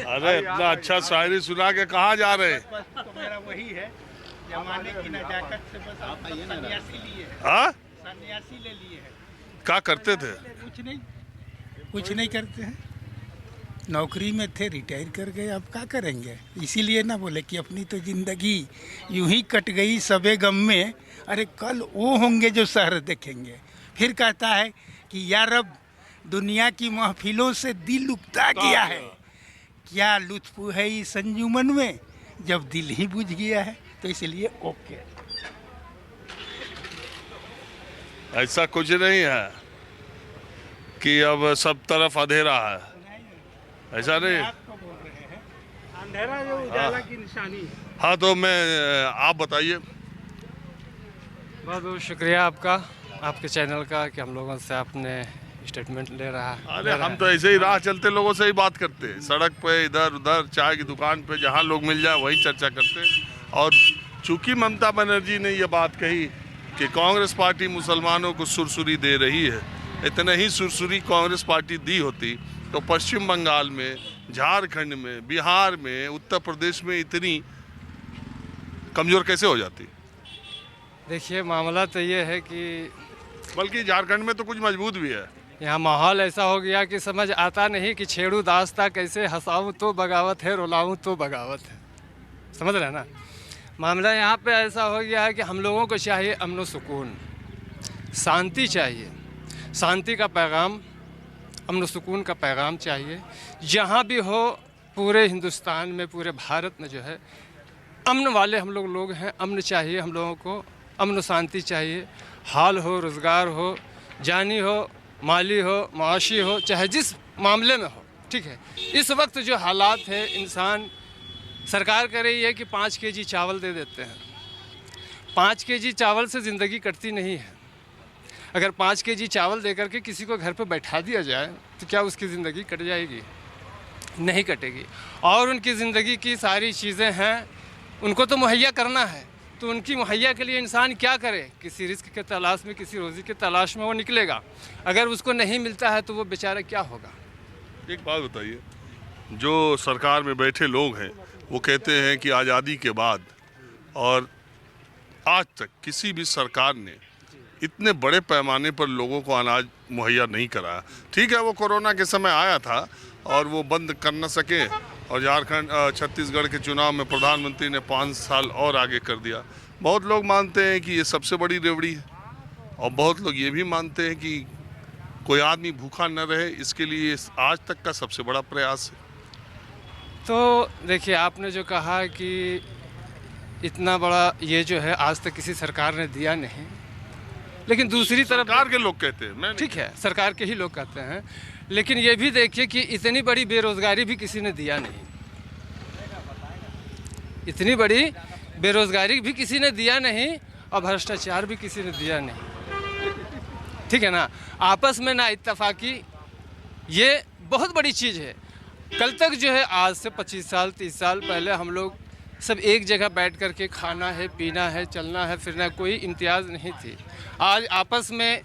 अरे इतना अच्छा शायरी सुना के कहाँ जा रहे हैं? तो मेरा वही है, जमाने की नजाकत से बस आप सन्यासी लिए है, हाँ, सन्यासी ले लिए है। क्या करते थे? कुछ नहीं करते हैं। नौकरी में थे, रिटायर कर गए, अब क्या करेंगे? इसीलिए ना बोले कि अपनी तो जिंदगी यूं ही कट गई सबे गम में, अरे कल वो होंगे जो शहर देखेंगे। फिर कहता है कि यार अब दुनिया की महफिलों से दिल उगता गया है, क्या लुत्फ है इस अंजुमन में जब दिल ही बुझ गया है। तो इसलिए ओके, ऐसा कुछ नहीं है कि अब सब तरफ अंधेरा है, ऐसा नहीं। आपको बोल रहे हैं, अंधेरा जो उजाला की निशानी है। हाँ, तो मैं आप बताइए। बहुत बहुत शुक्रिया आपका, आपके चैनल का, कि हम लोगों से आपने स्टेटमेंट ले रहा है। अरे हम तो ऐसे ही राह चलते लोगों से ही बात करते हैं, सड़क पे इधर उधर चाय की दुकान पे जहाँ लोग मिल जाए वही चर्चा करते हैं। और चूंकि ममता बनर्जी ने ये बात कही कि कांग्रेस पार्टी मुसलमानों को सुरसुरी दे रही है, इतने ही सुरसुरी कांग्रेस पार्टी दी होती तो पश्चिम बंगाल में, झारखंड में, बिहार में, उत्तर प्रदेश में इतनी कमज़ोर कैसे हो जाती? देखिए, मामला तो ये है कि बल्कि झारखंड में तो कुछ मजबूत भी है। यहाँ माहौल ऐसा हो गया कि समझ आता नहीं कि छेड़ू दास्ता कैसे, हंसाऊँ तो बगावत है, रुलाऊँ तो बगावत है। समझ रहे हैं ना? मामला यहाँ पे ऐसा हो गया है कि हम लोगों को चाहिए अमन व सुकून, शांति चाहिए, शांति का पैगाम, अमन व सुकून का पैगाम चाहिए। जहाँ भी हो पूरे हिंदुस्तान में, पूरे भारत में जो है अमन वाले हम लोग हैं। अमन चाहिए हम लोगों को, अमन व शांति चाहिए। हाल हो, रोज़गार हो, जानी हो, माली हो, माशी हो, चाहे जिस मामले में हो, ठीक है। इस वक्त जो हालात है, इंसान, सरकार कह रही है कि 5 केजी चावल दे देते हैं। 5 केजी चावल से ज़िंदगी कटती नहीं है। अगर 5 केजी चावल दे करके किसी को घर पर बैठा दिया जाए तो क्या उसकी ज़िंदगी कट जाएगी? नहीं कटेगी। और उनकी ज़िंदगी की सारी चीज़ें हैं, उनको तो मुहैया करना है। तो उनकी मुहैया के लिए इंसान क्या करे? किसी रिस्क के तलाश में, किसी रोज़ी के तलाश में वो निकलेगा। अगर उसको नहीं मिलता है तो वो बेचारा क्या होगा? एक बात बताइए, जो सरकार में बैठे लोग हैं वो कहते हैं कि आज़ादी के बाद और आज तक किसी भी सरकार ने इतने बड़े पैमाने पर लोगों को अनाज मुहैया नहीं कराया। ठीक है, वो कोरोना के समय आया था और वो बंद कर न सके, और झारखंड छत्तीसगढ़ के चुनाव में प्रधानमंत्री ने 5 साल और आगे कर दिया। बहुत लोग मानते हैं कि ये सबसे बड़ी रेवड़ी है, और बहुत लोग ये भी मानते हैं कि कोई आदमी भूखा न रहे, इसके लिए आज तक का सबसे बड़ा प्रयास है। तो देखिए, आपने जो कहा कि इतना बड़ा ये जो है आज तक किसी सरकार ने दिया नहीं, लेकिन दूसरी तरफ सरकार के लोग कहते हैं, मैं ठीक है, सरकार के ही लोग कहते हैं, लेकिन ये भी देखिए कि इतनी बड़ी बेरोज़गारी भी किसी ने दिया नहीं। इतनी बड़ी बेरोज़गारी भी किसी ने दिया नहीं, और भ्रष्टाचार भी किसी ने दिया नहीं। ठीक है ना? आपस में ना इत्तेफाकी, ये बहुत बड़ी चीज़ है। कल तक जो है, आज से 25 साल 30 साल पहले हम लोग सब एक जगह बैठ कर के खाना है, पीना है, चलना है, फिरना है, कोई इम्तियाज़ नहीं थी। आज आपस में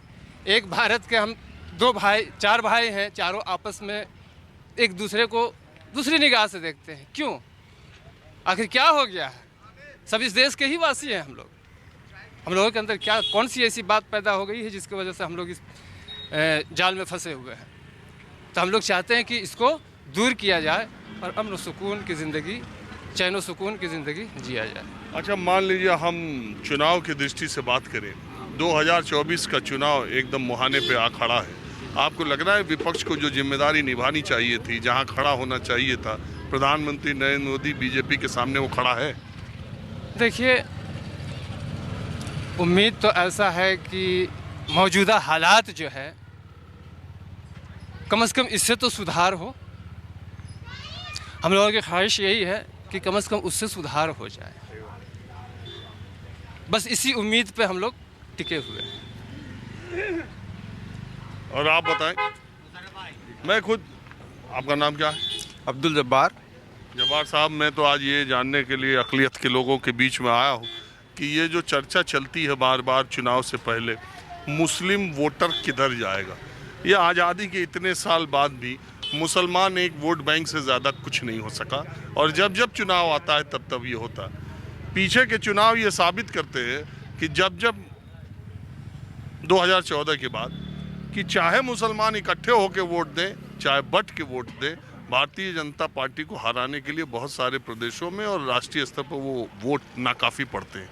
एक भारत के हम 2 भाई 4 भाई हैं, चारों आपस में एक दूसरे को दूसरी निगाह से देखते हैं। क्यों? आखिर क्या हो गया है? सब इस देश के ही वासी हैं हम लोग। हम लोगों के अंदर क्या, कौन सी ऐसी बात पैदा हो गई है जिसकी वजह से हम लोग इस जाल में फंसे हुए हैं? तो हम लोग चाहते हैं कि इसको दूर किया जाए और अमन व सुकून की ज़िंदगी, चैन व सुकून की ज़िंदगी जिया जाए। अच्छा, मान लीजिए हम चुनाव की दृष्टि से बात करें, 2024 का चुनाव एकदम मुहाने पे आ खड़ा है। आपको लग रहा है विपक्ष को जो जिम्मेदारी निभानी चाहिए थी, जहां खड़ा होना चाहिए था, प्रधानमंत्री नरेंद्र मोदी बीजेपी के सामने वो खड़ा है? देखिए, उम्मीद तो ऐसा है कि मौजूदा हालात जो है, कम से कम इससे तो सुधार हो। हम लोगों की ख्वाहिश यही है कि कम से कम उससे सुधार हो जाए। बस इसी उम्मीद पे हम लोग टिके हुए हैं। और आप बताएं। मैं खुद, आपका नाम क्या है? अब्दुल जब्बार। जब्बार साहब, मैं तो आज ये जानने के लिए अक़लियत के लोगों के बीच में आया हूँ कि ये जो चर्चा चलती है बार बार चुनाव से पहले, मुस्लिम वोटर किधर जाएगा? ये आज़ादी के इतने साल बाद भी मुसलमान एक वोट बैंक से ज़्यादा कुछ नहीं हो सका, और जब जब चुनाव आता है तब तब ये होता है। पीछे के चुनाव ये साबित करते हैं कि जब 2014 के बाद कि चाहे मुसलमान इकट्ठे होकर वोट दें, चाहे बट के वोट दें, भारतीय जनता पार्टी को हराने के लिए बहुत सारे प्रदेशों में और राष्ट्रीय स्तर पर वो वोट नाकाफ़ी पड़ते हैं।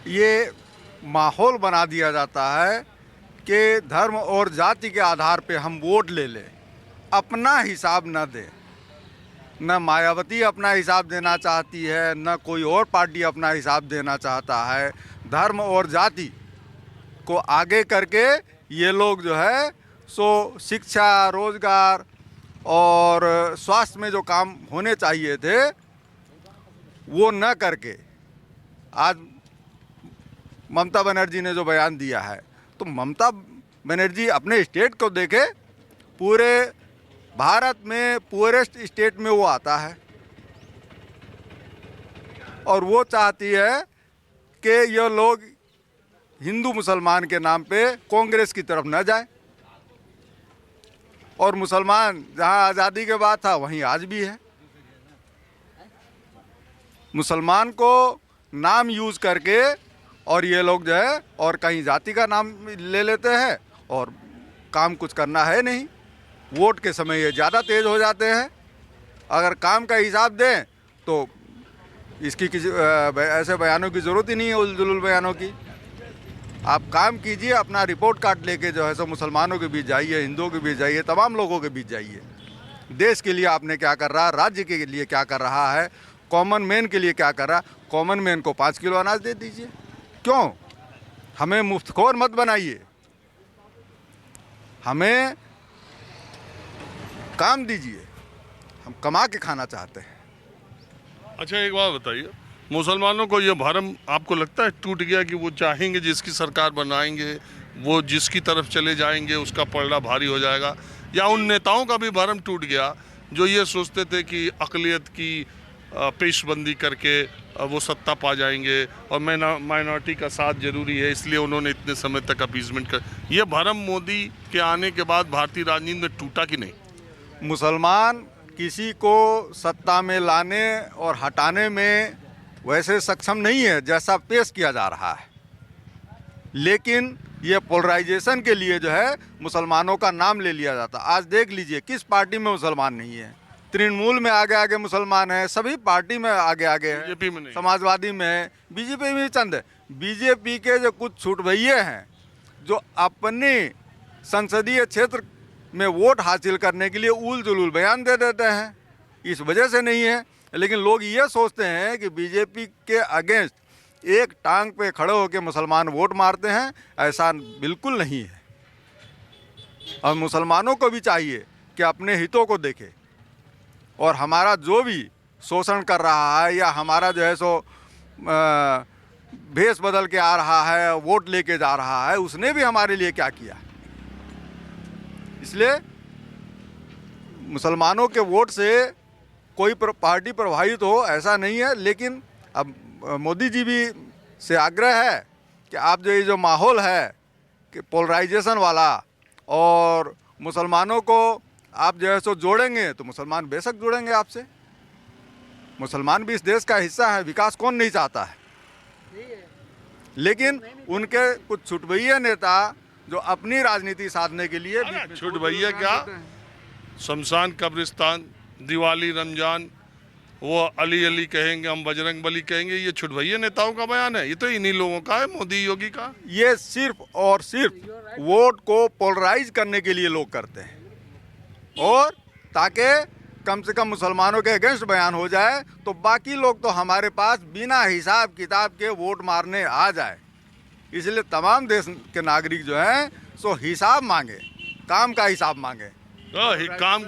ये माहौल बना दिया जाता है कि धर्म और जाति के आधार पे हम वोट ले लें, अपना हिसाब न दें। न मायावती अपना हिसाब देना चाहती है, न कोई और पार्टी अपना हिसाब देना चाहता है। धर्म और जाति को आगे करके ये लोग जो है सो शिक्षा, रोजगार और स्वास्थ्य में जो काम होने चाहिए थे वो न करके आज ममता बनर्जी ने जो बयान दिया है, तो ममता बनर्जी अपने स्टेट को देखे, पूरे भारत में पुअरेस्ट स्टेट में वो आता है और वो चाहती है कि ये लोग हिंदू मुसलमान के नाम पे कांग्रेस की तरफ न जाए। और मुसलमान जहां आज़ादी के बाद था वहीं आज भी है। मुसलमान को नाम यूज़ करके और ये लोग जो है और कहीं जाति का नाम ले लेते हैं और काम कुछ करना है नहीं। वोट के समय ये ज़्यादा तेज़ हो जाते हैं। अगर काम का हिसाब दें तो इसकी किसी ऐसे बयानों की ज़रूरत ही नहीं है, उलझुल बयानों की। आप काम कीजिए, अपना रिपोर्ट कार्ड लेके जो है सो मुसलमानों के बीच जाइए, हिंदुओं के बीच जाइए, तमाम लोगों के बीच जाइए। देश के लिए आपने क्या कर रहा है, राज्य के लिए क्या कर रहा है, कॉमन मैन के लिए क्या कर रहा है। कॉमन मैन को 5 किलो अनाज दे दीजिए। क्यों? हमें मुफ्तखोर मत बनाइए, हमें काम दीजिए, हम कमा के खाना चाहते हैं। अच्छा, एक बात बताइए, मुसलमानों को ये भरम आपको लगता है टूट गया कि वो चाहेंगे जिसकी सरकार बनाएंगे वो जिसकी तरफ चले जाएंगे उसका पलड़ा भारी हो जाएगा, या उन नेताओं का भी भरम टूट गया जो ये सोचते थे कि अक़लियत की पेशबंदी करके वो सत्ता पा जाएंगे और माइनॉरिटी का साथ जरूरी है, इसलिए उन्होंने इतने समय तक अपीजमेंट कर। ये भरम मोदी के आने के बाद भारतीय राजनीति में टूटा कि नहीं? मुसलमान किसी को सत्ता में लाने और हटाने में वैसे सक्षम नहीं है जैसा पेश किया जा रहा है, लेकिन ये पोलराइजेशन के लिए जो है मुसलमानों का नाम ले लिया जाता। आज देख लीजिए किस पार्टी में मुसलमान नहीं है। तृणमूल में आगे आगे मुसलमान है, सभी पार्टी में आगे आगे है, बीजेपी में नहीं, समाजवादी में है, बीजेपी में चंद है। बीजेपी के जो कुछ छूटभैये हैं जो अपने संसदीय क्षेत्र में वोट हासिल करने के लिए उल जुलूल बयान दे देते हैं, इस वजह से नहीं है। लेकिन लोग ये सोचते हैं कि बीजेपी के अगेंस्ट एक टांग पे खड़े होकर मुसलमान वोट मारते हैं, ऐसा बिल्कुल नहीं है। और मुसलमानों को भी चाहिए कि अपने हितों को देखे और हमारा जो भी शोषण कर रहा है या हमारा जो है सो भेष बदल के आ रहा है, वोट लेके जा रहा है, उसने भी हमारे लिए क्या किया। इसलिए मुसलमानों के वोट से कोई पार्टी प्रभावित हो ऐसा नहीं है। लेकिन अब मोदी जी भी से आग्रह है कि आप जो ये जो माहौल है कि पोलराइजेशन वाला और मुसलमानों को आप जो है सो जोड़ेंगे तो मुसलमान बेशक जुड़ेंगे आपसे। मुसलमान भी इस देश का हिस्सा है, विकास कौन नहीं चाहता है। लेकिन उनके कुछ छुटभैया नेता जो अपनी राजनीति साधने के लिए छुटभैया क्या, शमशान कब्रिस्तान, दिवाली, रमजान, वो अली अली कहेंगे, हम बजरंग बली कहेंगे, ये छुटभैया नेताओं का बयान है। ये तो इन्हीं लोगों का है, मोदी योगी का। ये सिर्फ और सिर्फ वोट को पोलराइज करने के लिए लोग करते हैं और ताकि कम से कम मुसलमानों के अगेंस्ट बयान हो जाए तो बाकी लोग तो हमारे पास बिना हिसाब किताब के वोट मारने आ जाए। इसलिए तमाम देश के नागरिक जो हैं सो हिसाब मांगे, काम का हिसाब मांगे। काम